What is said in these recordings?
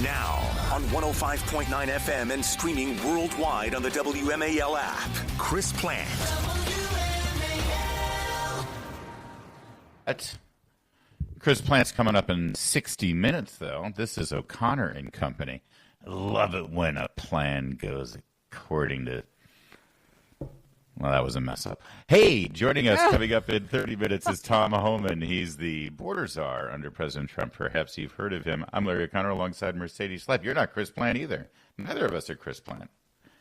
Now on 105.9 FM and streaming worldwide on the WMAL app. Chris Plant. Chris Plant's coming up in 60 minutes, though. This is O'Connor and Company. I love it when a plan goes according to... Well, that was a mess up. Hey, joining us coming up in 30 minutes is Tom Homan. He's the border czar under President Trump. Perhaps you've heard of him. I'm Larry O'Connor alongside Mercedes Schlapp. You're not Chris Plant either. Neither of us are Chris Plant.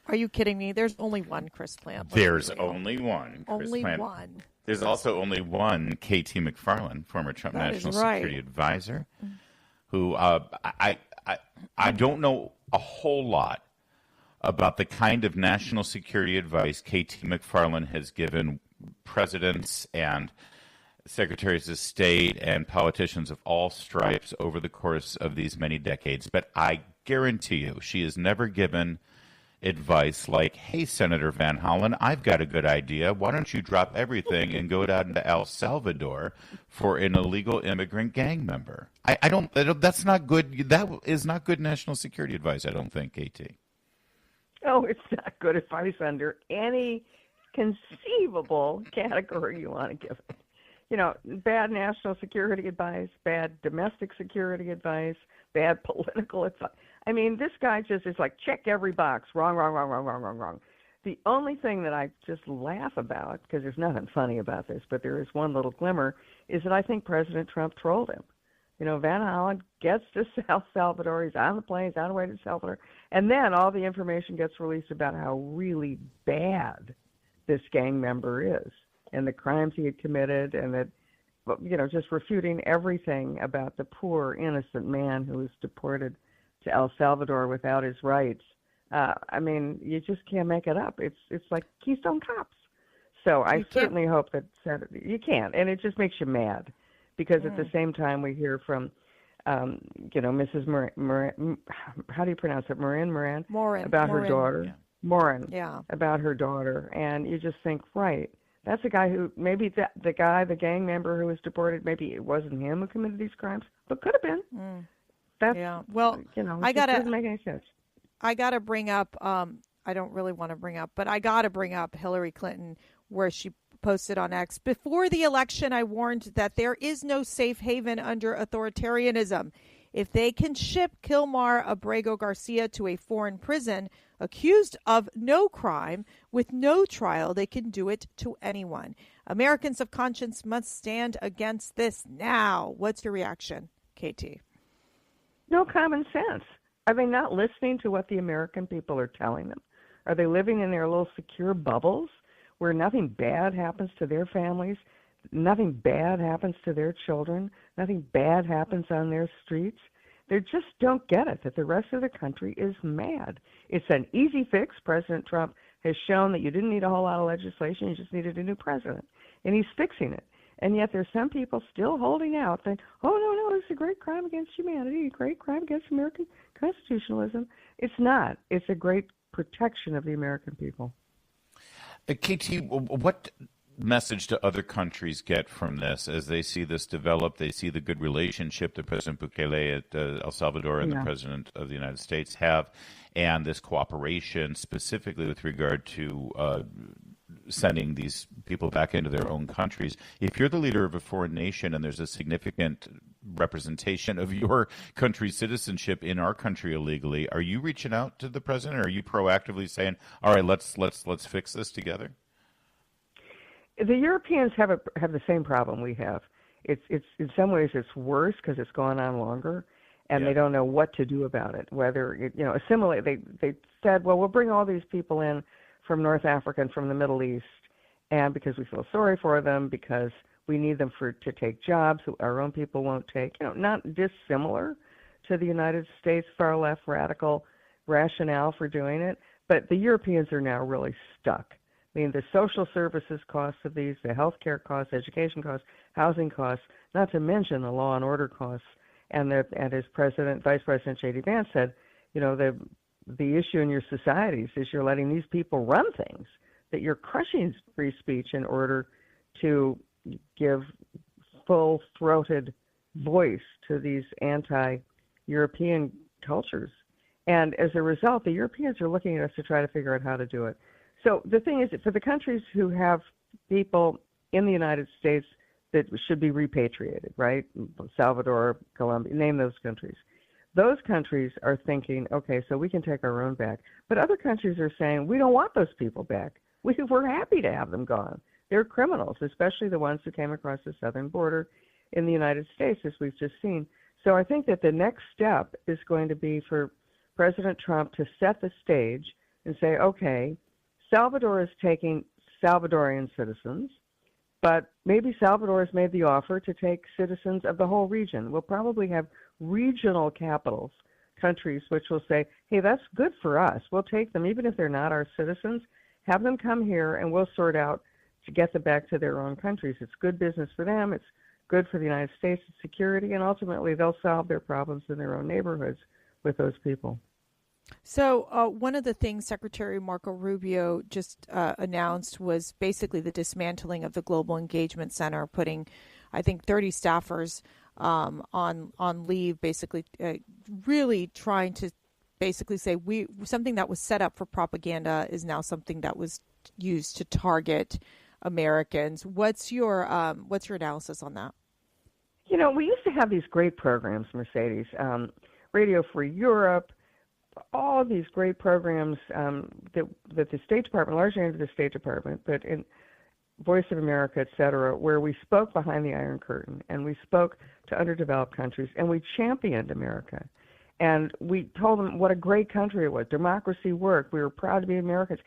Are you kidding me? There's only one Chris Plant. There's only one Chris only Plant. One. There's also only one KT McFarland, former Trump National Security Advisor, who I don't know a whole lot about the kind of national security advice KT McFarland has given presidents and secretaries of state and politicians of all stripes over the course of these many decades. But I guarantee you she has never given advice like, hey, Senator Van Hollen, I've got a good idea. Why don't you drop everything and go down to El Salvador for an illegal immigrant gang member? That's not good. That is not good national security advice, I don't think, KT. Oh, it's not good advice under any conceivable category you want to give it. You know, bad national security advice, bad domestic security advice, bad political advice. I mean, this guy just is like, check every box. Wrong, wrong, wrong, wrong, wrong, wrong, wrong. The only thing that I just laugh about, because there's nothing funny about this, but there is one little glimmer, is that I think President Trump trolled him. You know, Van Hollen gets to El Salvador, he's on the plane, he's on the way to El Salvador, and then all the information gets released about how really bad this gang member is and the crimes he had committed, and that, you know, just refuting everything about the poor, innocent man who was deported to El Salvador without his rights. I mean, you just can't make it up. It's like Keystone Cops. So I certainly hope that you can't, and it just makes you mad. Because at the same time, we hear from, you know, Mrs. Moran, how do you pronounce it? Moran about her daughter. Yeah. Moran, about her daughter. And you just think, right, that's a guy who, maybe the gang member who was deported, maybe it wasn't him who committed these crimes, but could have been. Well, you know, it doesn't make any sense. I got to bring up, I don't really want to bring up, but I got to bring up Hillary Clinton, where she posted on X, before the election, I warned that there is no safe haven under authoritarianism. If they can ship Kilmar Abrego Garcia to a foreign prison accused of no crime with no trial, they can do it to anyone. Americans of conscience must stand against this now. What's your reaction, KT? No common sense. Are they not listening to what the American people are telling them? Are they living in their little secure bubbles where nothing bad happens to their families, nothing bad happens to their children, nothing bad happens on their streets? They just don't get it, that the rest of the country is mad. It's an easy fix. President Trump has shown that you didn't need a whole lot of legislation, you just needed a new president, and he's fixing it. And yet there's some people still holding out that, oh, no, it's a great crime against humanity, a great crime against American constitutionalism. It's not. It's a great protection of the American people. KT, what message do other countries get from this as they see this develop? They see the good relationship that President Bukele at El Salvador and the President of the United States have, and this cooperation specifically with regard to sending these people back into their own countries. If you're the leader of a foreign nation and there's a significant representation of your country's citizenship in our country illegally, are you reaching out to the president? Or are you proactively saying, all right, let's fix this together? The Europeans have the same problem we have. It's in some ways it's worse because it's gone on longer, and they don't know what to do about it. Whether assimilate. They said, well, we'll bring all these people in from North Africa and from the Middle East, and because we feel sorry for them, because we need them to take jobs who our own people won't take. Not dissimilar to the United States far left radical rationale for doing it, but the Europeans are now really stuck. I mean, the social services costs of these, the health care costs, education costs, housing costs, not to mention the law and order costs. And as Vice President J.D. Vance said, the issue in your societies is you're letting these people run things, that you're crushing free speech in order to give full-throated voice to these anti-European cultures. And as a result, the Europeans are looking at us to try to figure out how to do it. So the thing is, for the countries who have people in the United States that should be repatriated, right? Salvador, Colombia, name those countries. Those countries are thinking, okay, so we can take our own back. But other countries are saying, we don't want those people back. We're happy to have them gone. They're criminals, especially the ones who came across the southern border in the United States, as we've just seen. So I think that the next step is going to be for President Trump to set the stage and say, okay, Salvador is taking Salvadorian citizens, but maybe Salvador has made the offer to take citizens of the whole region. We'll probably have regional capitals, countries, which will say, hey, that's good for us. We'll take them, even if they're not our citizens, have them come here, and we'll sort out to get them back to their own countries. It's good business for them. It's good for the United States' security, and ultimately they'll solve their problems in their own neighborhoods with those people. So one of the things Secretary Marco Rubio just announced was basically the dismantling of the Global Engagement Center, putting, I think, 30 staffers on leave, basically really trying to basically say something that was set up for propaganda is now something that was used to target Americans. What's your analysis on that? You know, we used to have these great programs, Mercedes, Radio Free Europe, all of these great programs that the State Department, largely under the State Department, but in Voice of America, et cetera, where we spoke behind the Iron Curtain and we spoke to underdeveloped countries and we championed America. And we told them what a great country it was. Democracy worked. We were proud to be Americans.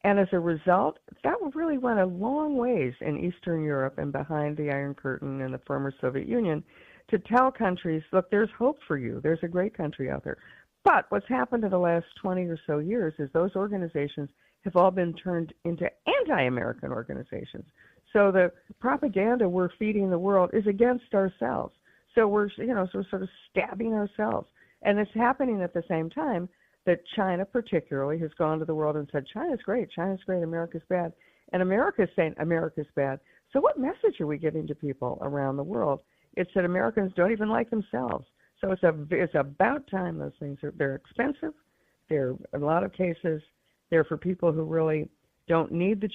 And as a result, that really went a long ways in Eastern Europe and behind the Iron Curtain and the former Soviet Union to tell countries, look, there's hope for you. There's a great country out there. But what's happened in the last 20 or so years is those organizations have all been turned into anti-American organizations. So the propaganda we're feeding the world is against ourselves. So we're sort of stabbing ourselves. And it's happening at the same time that China particularly has gone to the world and said, China's great, America's bad. And America's saying America's bad. So what message are we giving to people around the world? It's that Americans don't even like themselves. So it's about time those things they're expensive. They're, in a lot of cases, they're for people who really don't need this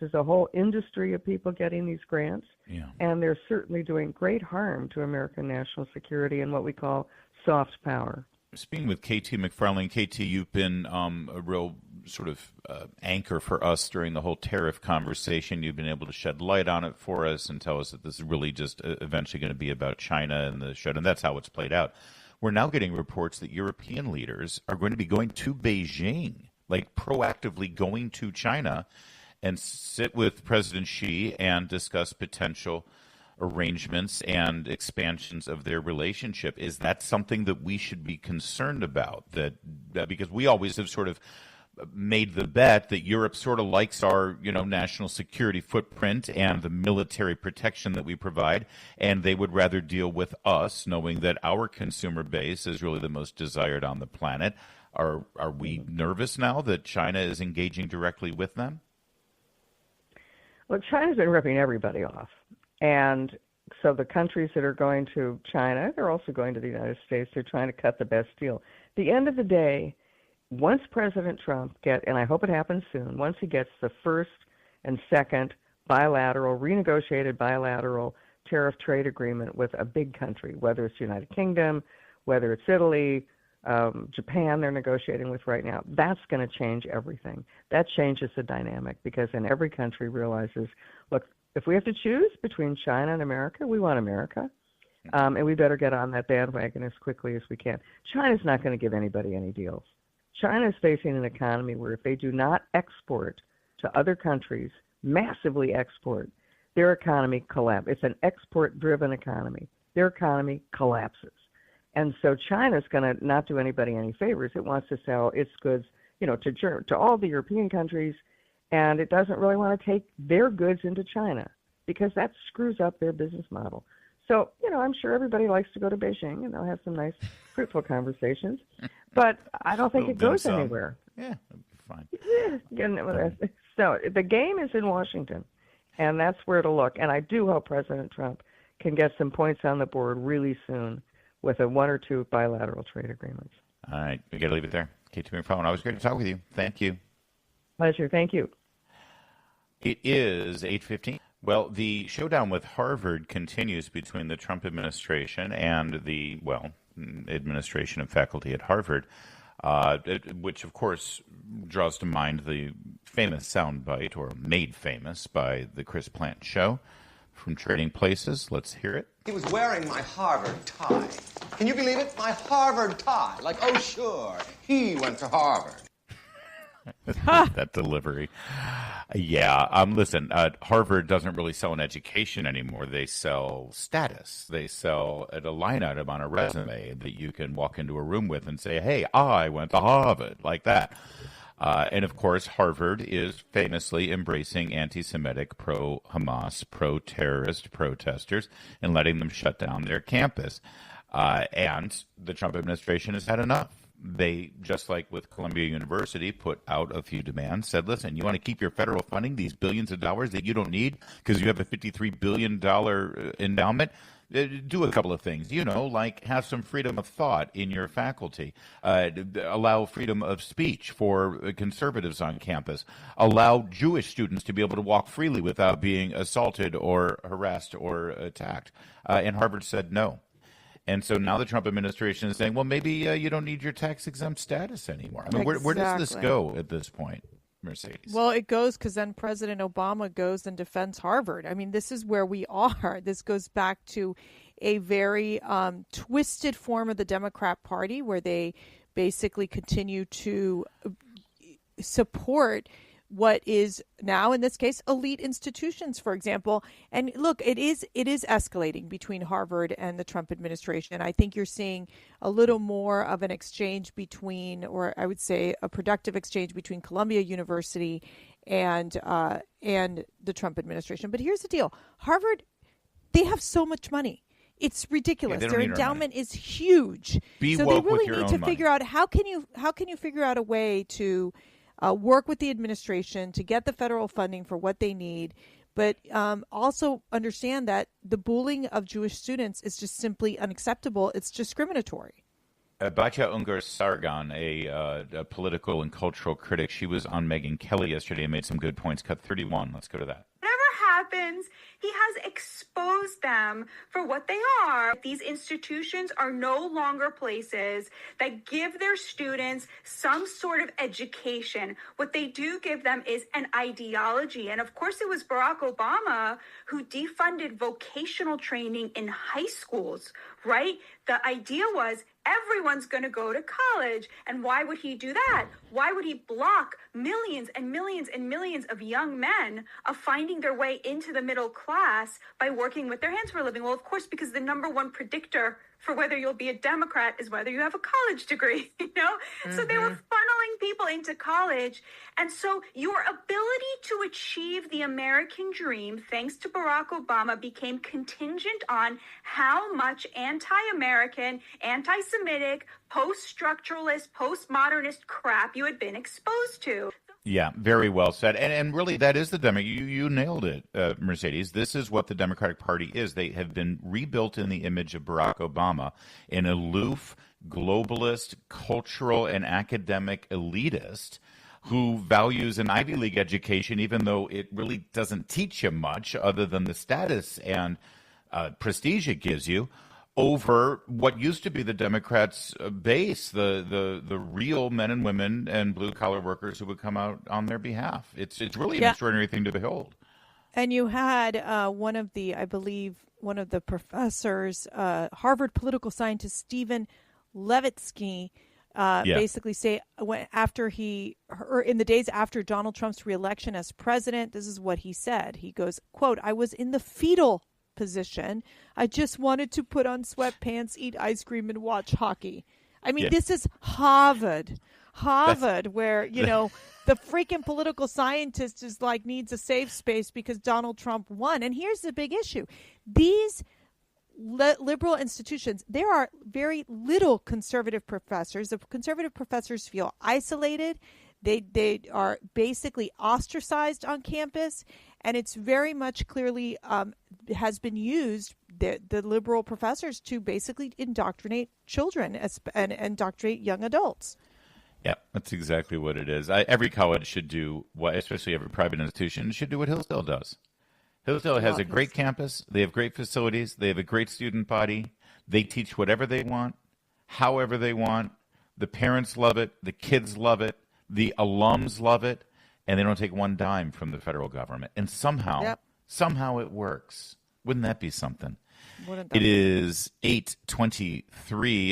is a whole industry of people getting these grants. Yeah. And they're certainly doing great harm to American national security and what we call soft power. Speaking with KT McFarland, KT, you've been a real sort of anchor for us during the whole tariff conversation. You've been able to shed light on it for us and tell us that this is really just eventually going to be about China and the shut, and that's how it's played out. We're now getting reports that European leaders are going to be going to Beijing, like proactively going to China and sit with President Xi and discuss potential arrangements and expansions of their relationship. Is that something that we should be concerned about? That because we always have sort of made the bet that Europe sort of likes our, national security footprint and the military protection that we provide, and they would rather deal with us, knowing that our consumer base is really the most desired on the planet. Are we nervous now that China is engaging directly with them? Well, China's been ripping everybody off. And so the countries that are going to China, they're also going to the United States. They're trying to cut the best deal. At the end of the day, once President Trump and I hope it happens soon, once he gets the first and second renegotiated bilateral tariff trade agreement with a big country, whether it's the United Kingdom, whether it's Italy, Japan they're negotiating with right now, that's going to change everything. That changes the dynamic because then every country realizes, look, if we have to choose between China and America, we want America, and we better get on that bandwagon as quickly as we can. China's not going to give anybody any deals. China is facing an economy where if they do not export to other countries, massively export, their economy collapses. It's an export-driven economy. Their economy collapses. And so China's going to not do anybody any favors. It wants to sell its goods, to all the European countries, and it doesn't really want to take their goods into China because that screws up their business model. So, I'm sure everybody likes to go to Beijing and they'll have some nice, fruitful conversations. But I don't think it goes anywhere. Yeah, that'd be fine. So the game is in Washington, and that's where to look. And I do hope President Trump can get some points on the board really soon with one or two bilateral trade agreements. All right. We got to leave it there. KT McFarland, always great to talk with you. Thank you. Pleasure. Thank you. It is 8:15. Well, the showdown with Harvard continues between the Trump administration and the, administration and faculty at Harvard, which, of course, draws to mind the famous soundbite, or made famous by the Chris Plant show from Trading Places. Let's hear it. He was wearing my Harvard tie. Can you believe it? My Harvard tie. Like, oh, sure, he went to Harvard. That delivery. Yeah. Listen, Harvard doesn't really sell an education anymore. They sell status. They sell a line item on a resume that you can walk into a room with and say, hey, I went to Harvard, like that. And, of course, Harvard is famously embracing anti-Semitic, pro-Hamas, pro-terrorist protesters and letting them shut down their campus. And the Trump administration has had enough. They, just like with Columbia University, put out a few demands, said, listen, you want to keep your federal funding, these billions of dollars that you don't need because you have a $53 billion endowment? Do a couple of things, like have some freedom of thought in your faculty, allow freedom of speech for conservatives on campus, allow Jewish students to be able to walk freely without being assaulted or harassed or attacked. And Harvard said no. And so now the Trump administration is saying, well, maybe you don't need your tax-exempt status anymore. I mean, where does this go at this point, Mercedes? Well, it goes because then President Obama goes and defends Harvard. I mean, this is where we are. This goes back to a very twisted form of the Democrat Party where they basically continue to support what is now, in this case, elite institutions, for example. And look, it is escalating between Harvard and the Trump administration. I think you're seeing a little more of an exchange between, or I would say a productive exchange between Columbia University and the Trump administration. But here's the deal. Harvard, they have so much money. It's ridiculous. Yeah, their endowment is huge. So they really need to figure out how can you figure out a way to work with the administration to get the federal funding for what they need, but also understand that the bullying of Jewish students is just simply unacceptable. It's discriminatory. Batya Ungar-Sargon, a political and cultural critic, she was on Megyn Kelly yesterday and made some good points. Cut 31. Let's go to that. Happens, he has exposed them for what they are. These institutions are no longer places that give their students some sort of education. What they do give them is an ideology. And of course, it was Barack Obama who defunded vocational training in high schools, right? The idea was everyone's going to go to college. And why would he do that? Why would he block millions and millions and millions of young men of finding their way into the middle class by working with their hands for a living? Well, of course, because the number one predictor for whether you'll be a Democrat is whether you have a college degree, Mm-hmm. So they were funneling people into college. And so your ability to achieve the American dream, thanks to Barack Obama, became contingent on how much anti-American, anti-Semitic, post-structuralist, post-modernist crap you had been exposed to. Yeah, very well said. And really, that is the you nailed it, Mercedes. This is what the Democratic Party is. They have been rebuilt in the image of Barack Obama, an aloof, globalist, cultural, and academic elitist who values an Ivy League education, even though it really doesn't teach you much other than the status and prestige it gives you, over what used to be the Democrats' base, the real men and women and blue-collar workers who would come out on their behalf. It's really an extraordinary thing to behold. And you had one of the professors, Harvard political scientist Stephen Levitsky, basically say in the days after Donald Trump's reelection as president, this is what he said. He goes, quote, "I was in the fetal position. I just wanted to put on sweatpants, eat ice cream, and watch hockey." I mean, This is Harvard, where, the freaking political scientist is like needs a safe space because Donald Trump won. And here's the big issue. These liberal institutions, there are very little conservative professors. The conservative professors feel isolated. They are basically ostracized on campus, and it's very much clearly has been used the liberal professors to basically indoctrinate children and indoctrinate young adults. Yeah, that's exactly what it is. Every college should do what, especially every private institution, should do what Hillsdale does. Hillsdale has a great campus. They have great facilities. They have a great student body. They teach whatever they want, however they want. The parents love it. The kids love it. The alums love it. And they don't take one dime from the federal government. And somehow it works. Wouldn't that be something? It is 8:23.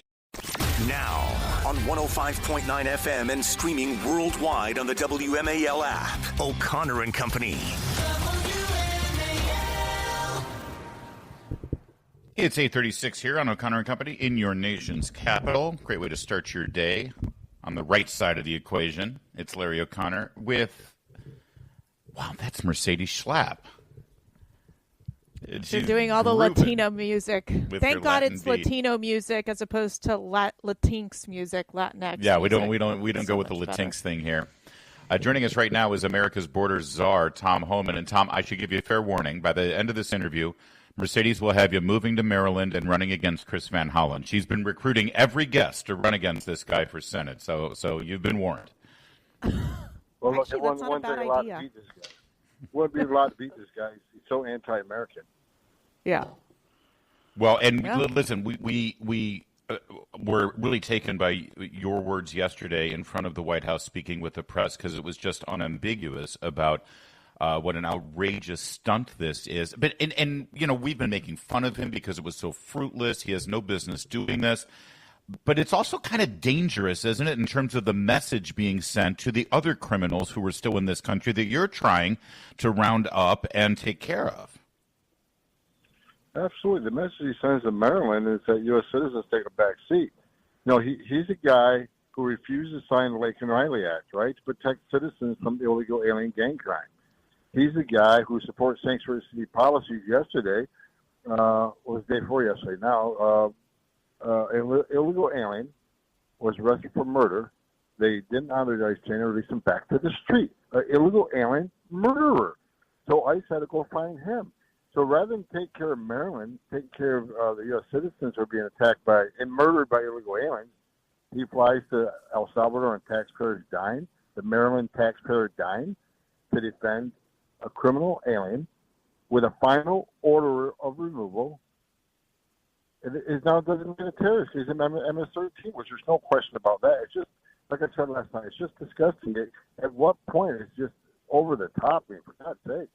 Now on 105.9 FM and streaming worldwide on the WMAL app. O'Connor and Company. It's 8:36 here on O'Connor and Company in your nation's capital. Great way to start your day. On the right side of the equation, it's Larry O'Connor with, wow, that's Mercedes Schlapp. They're doing all the Latino music. Thank God it's Latino music as opposed to Latinx music, Latinx. Yeah, we music. don't go with the Latinx thing here. Joining us right now is America's border czar, Tom Homan. And Tom, I should give you a fair warning. By the end of this interview, Mercedes will have you moving to Maryland and running against Chris Van Hollen. She's been recruiting every guest to run against this guy for Senate. So you've been warned. Well, look, Actually, it wouldn't take a lot to beat this guy. It wouldn't be a lot to beat this guy. He's so anti-American. Yeah. Well, and listen, we were really taken by your words yesterday in front of the White House speaking with the press because it was just unambiguous about what an outrageous stunt this is. But and you know, we've been making fun of him because it was so fruitless. He has no business doing this. But it's also kind of dangerous, isn't it, in terms of the message being sent to the other criminals who are still in this country that you're trying to round up and take care of? Absolutely. The message he sends to Maryland is that U.S. citizens take a back seat. You know, he's a guy who refused to sign the Laken Riley Act, right, to protect citizens from illegal alien gang crime. He's a guy who supports sanctuary city policies yesterday, was the day before yesterday now. An illegal alien was arrested for murder. They didn't honor the ICE chain and released him back to the street. An illegal alien murderer. So ICE had to go find him. So rather than take care of Maryland, take care of the U.S. citizens who are being attacked by and murdered by illegal aliens, he flies to El Salvador on taxpayers' dime, the Maryland taxpayer dime, to defend a criminal alien with a final order of removal. It is now designated a terrorist. He's an MS-13, which there's no question about that. It's just, like I said last night, it's just disgusting. At what point it's just over the top, I mean, for God's sake.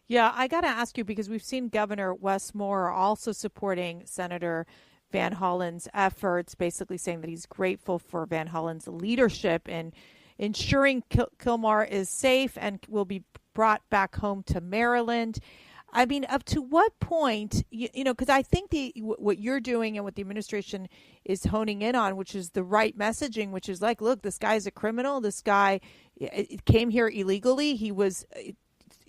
Yeah, I got to ask you, because we've seen Governor Wes Moore also supporting Senator Van Hollen's efforts, basically saying that he's grateful for Van Hollen's leadership in ensuring Kilmar is safe and will be brought back home to Maryland. I mean, up to what point, you know, because I think what you're doing and what the administration is honing in on, which is the right messaging, which is like, look, this guy's a criminal. This guy came here illegally. He was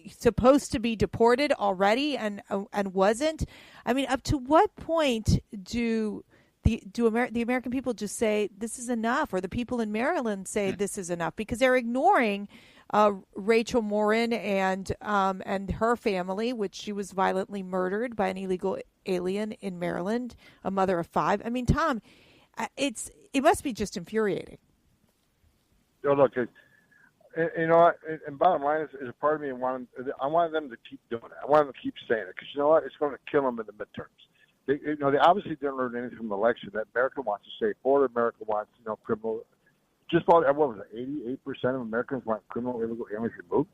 supposed to be deported already and wasn't. I mean, up to what point do the American people just say this is enough, or the people in Maryland say this is enough, because they're ignoring Rachel Morin and her family, which she was violently murdered by an illegal alien in Maryland, a mother of 5. I mean, Tom, it must be just infuriating. Oh, look, you know, and bottom line is a part of me I wanted them to keep doing it. I wanted them to keep saying it, because you know what? It's going to kill them in the midterms. They obviously didn't learn anything from the election. That America wants a safe border. America wants, criminal. Just about, what was it, 88% of Americans want criminal illegal aliens removed.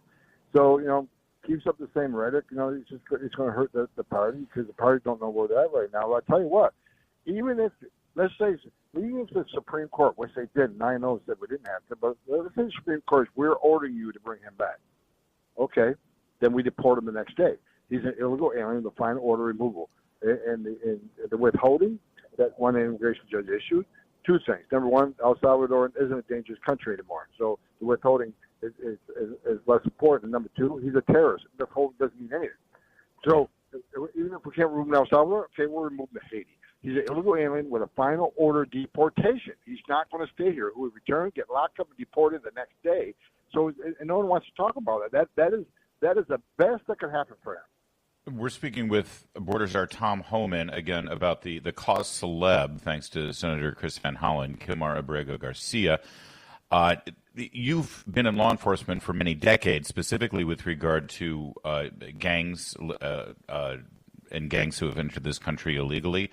So, keeps up the same rhetoric. It's going to hurt the party, because the party don't know where they're at right now. But I tell you what, even if the Supreme Court, which they did, and I know said we didn't have to, but let's say the Supreme Court, we're ordering you to bring him back. Okay, then we deport him the next day. He's an illegal alien with a final order removal. And the withholding that one immigration judge issued, 2 things. Number one, El Salvador isn't a dangerous country anymore, so the withholding is less important. And number 2, he's a terrorist. The withholding doesn't mean anything. So even if we can't remove him in El Salvador, okay, we'll remove him to Haiti. He's an illegal alien with a final order deportation. He's not going to stay here. He will return, get locked up, and deported the next day. So, and no one wants to talk about it. That is the best that could happen for him. We're speaking with Border Czar Tom Homan, again, about the cause celeb, thanks to Senator Chris Van Hollen, Kilmar Abrego Garcia. You've been in law enforcement for many decades, specifically with regard to gangs and gangs who have entered this country illegally.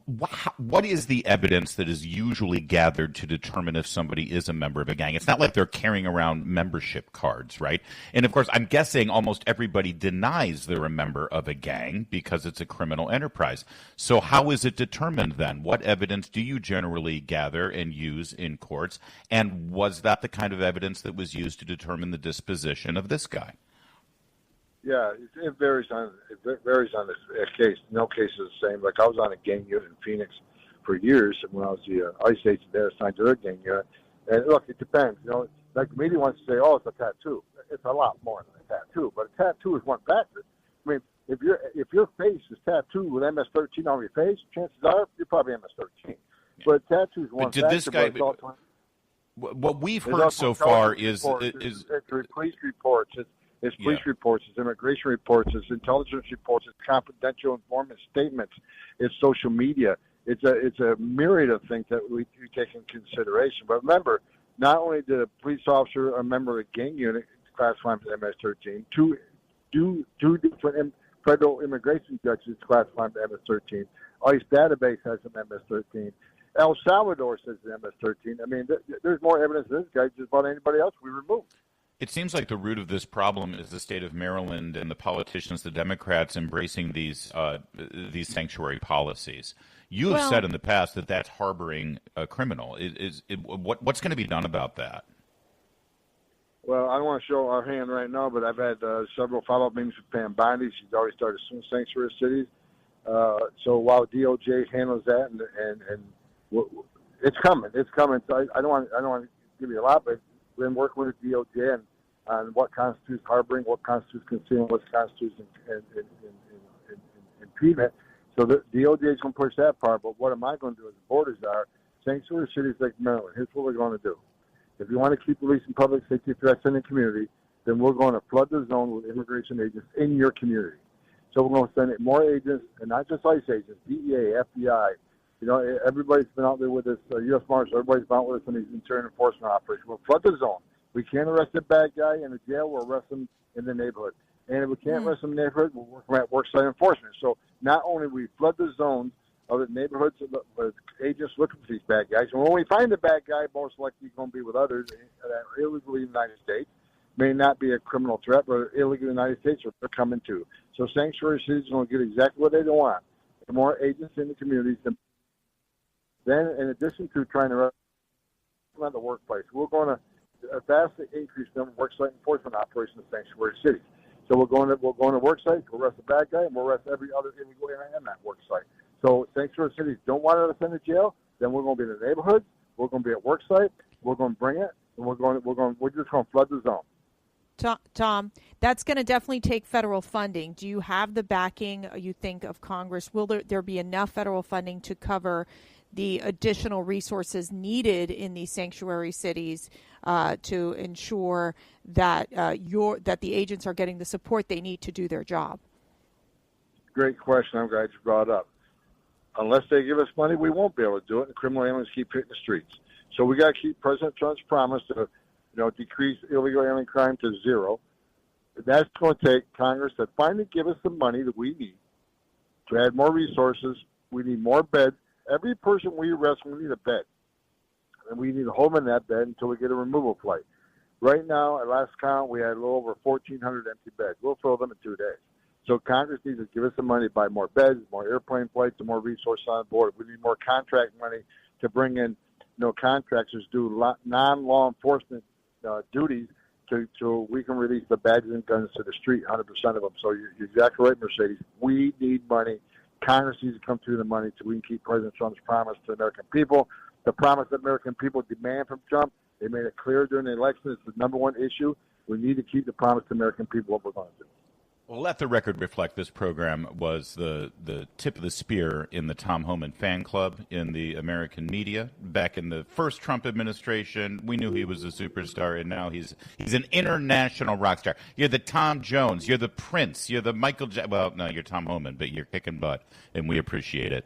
What is the evidence that is usually gathered to determine if somebody is a member of a gang? It's not like they're carrying around membership cards, right? And, of course, I'm guessing almost everybody denies they're a member of a gang because it's a criminal enterprise. So how is it determined then? What evidence do you generally gather and use in courts? And was that the kind of evidence that was used to determine the disposition of this guy? Yeah, it varies on this case. No case is the same. Like I was on a gang unit in Phoenix for years when I was the ICE agent there assigned to their gang unit. And look, it depends. You know, like the media wants to say, "Oh, it's a tattoo." It's a lot more than a tattoo, but a tattoo is one factor. I mean, if your face is tattooed with MS-13 on your face, chances are you're probably MS-13. But tattoo is one factor. But did this guy? What we've heard so far is police reports. It's police reports, it's immigration reports, it's intelligence reports, it's confidential informant statements, it's social media. It's a myriad of things that we take in consideration. But remember, not only did a police officer or a member of a gang unit classify him as MS-13, two different federal immigration judges classify him as MS-13. ICE database has him MS-13. El Salvador says MS-13. I mean, there's more evidence of this guy just about anybody else we removed. It seems like the root of this problem is the state of Maryland and the politicians, the Democrats, embracing these sanctuary policies. You have said in the past that that's harboring a criminal. What's going to be done about that? Well, I don't want to show our hand right now, but I've had several follow-up meetings with Pam Bondi. She's already started suing sanctuary cities. So while DOJ handles that, and it's coming. So I don't want to give you a lot, but we've been working with the DOJ on what constitutes harboring, what constitutes concealing, what constitutes impediment. So the DOJ is going to push that part, but what am I going to do as the borders are? Sanctuary cities like Maryland, here's what we're going to do. If you want to keep releasing public safety threats in the community, then we're going to flood the zone with immigration agents in your community. So we're going to send more agents, and not just ICE agents, DEA, FBI. You know, everybody's been out there with us, U.S. Marshals, everybody's been out with us in these interior enforcement operations. We'll flood the zone. We can't arrest a bad guy in the jail, we'll arrest him in the neighborhood. And if we can't arrest him in the neighborhood, we'll work at worksite enforcement. So not only we flood the zones of the neighborhoods with agents looking for these bad guys, and when we find the bad guy, most likely he's going to be with others that are illegally in the United States. May not be a criminal threat, but illegal in the United States, they're coming to. So sanctuary cities are going to get exactly what they want. The more agents in the communities, then in addition to trying to run the workplace, we're going to vastly increase the worksite enforcement operations in sanctuary cities. So we're going to worksites, we'll arrest the bad guy, and we'll arrest every other illegal alien in that worksite. So sanctuary cities don't want us in the jail, then we're going to be in the neighborhoods, we're going to be at worksite, we're going to bring it, and we're just going to flood the zone. Tom, that's going to definitely take federal funding. Do you have the backing, you think, of Congress? Will there be enough federal funding to cover the additional resources needed in these sanctuary cities to ensure that that the agents are getting the support they need to do their job? Great question. I'm glad you brought it up. Unless they give us money, we won't be able to do it, and criminal aliens keep hitting the streets. So we got to keep President Trump's promise to decrease illegal alien crime to zero. That's going to take Congress to finally give us the money that we need to add more resources. We need more beds. Every person we arrest, we need a bed. And we need to hold them in that bed until we get a removal flight. Right now, at last count, we had a little over 1,400 empty beds. We'll fill them in 2 days. So Congress needs to give us the money to buy more beds, more airplane flights, and more resources on board. We need more contract money to bring in contractors do non-law enforcement duties so we can release the badges and guns to the street, 100% of them. So you're exactly right, Mercedes. We need money. Congress needs to come through the money so we can keep President Trump's promise to the American people. The promise that American people demand from Trump, they made it clear during the election, it's the number one issue. We need to keep the promise to the American people what we're going to do. Well, let the record reflect this program was the tip of the spear in the Tom Homan fan club in the American media. Back in the first Trump administration, we knew he was a superstar, and now he's an international rock star. You're the Tom Jones. You're the Prince. You're the Michael well, no, you're Tom Homan, but you're kicking butt, and we appreciate it.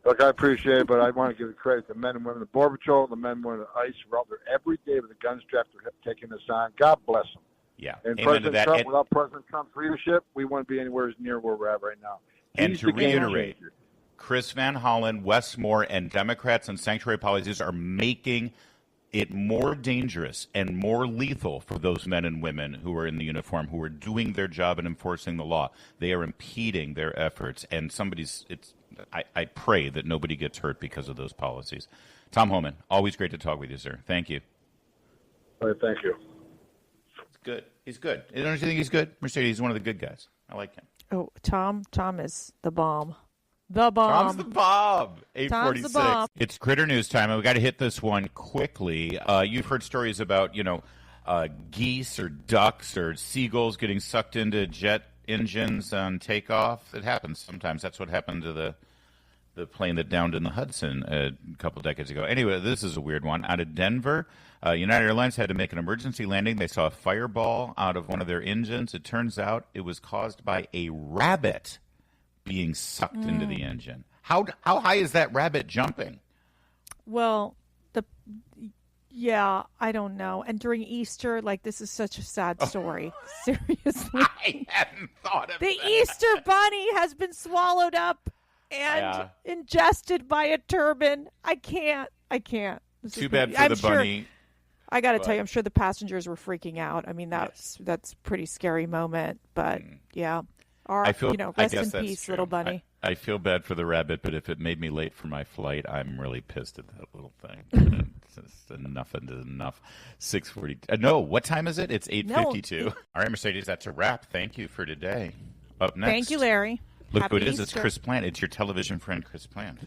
Look, I appreciate it, but I want to give credit to men and women of the Border Patrol, the men and women of the ICE who are out there every day with a gun strapped to taking this on. God bless them. Yeah. And Amen President to that. Trump, without President Trump's leadership, we wouldn't be anywhere near where we're at right now. And to reiterate, Chris Van Hollen, Wes Moore, and Democrats and sanctuary policies are making it more dangerous and more lethal for those men and women who are in the uniform, who are doing their job and enforcing the law. They are impeding their efforts, and I pray that nobody gets hurt because of those policies. Tom Homan, always great to talk with you, sir. Thank you. All right, thank you. Good. He's good. Don't you think he's good? Mercedes, he's one of the good guys. I like him. Oh, Tom is the bomb. The bomb. Tom's the bomb. 8:46. Tom's the bomb. It's Critter News time, and we got to hit this one quickly. You've heard stories about, geese or ducks or seagulls getting sucked into jet engines on takeoff. It happens sometimes. That's what happened to the plane that downed in the Hudson a couple decades ago. Anyway, this is a weird one. Out of Denver, United Airlines had to make an emergency landing. They saw a fireball out of one of their engines. It turns out it was caused by a rabbit being sucked into the engine. How high is that rabbit jumping? Well, I don't know. And during Easter, this is such a sad story. Seriously. I hadn't thought of the that. Easter bunny has been swallowed up and ingested by a turbine. I can't. Too bad for the bunny. I got to tell you, I'm sure the passengers were freaking out. I mean, that's a pretty scary moment. But yeah, rest in peace, little bunny. I feel bad for the rabbit, but if it made me late for my flight, I'm really pissed at that little thing. It's just enough is enough. 6:40. No, what time is it? It's 8:52. No. All right, Mercedes, that's a wrap. Thank you for today. Up next. Thank you, Larry. Look Happy who it is. Easter. It's Chris Plant. It's your television friend, Chris Plant.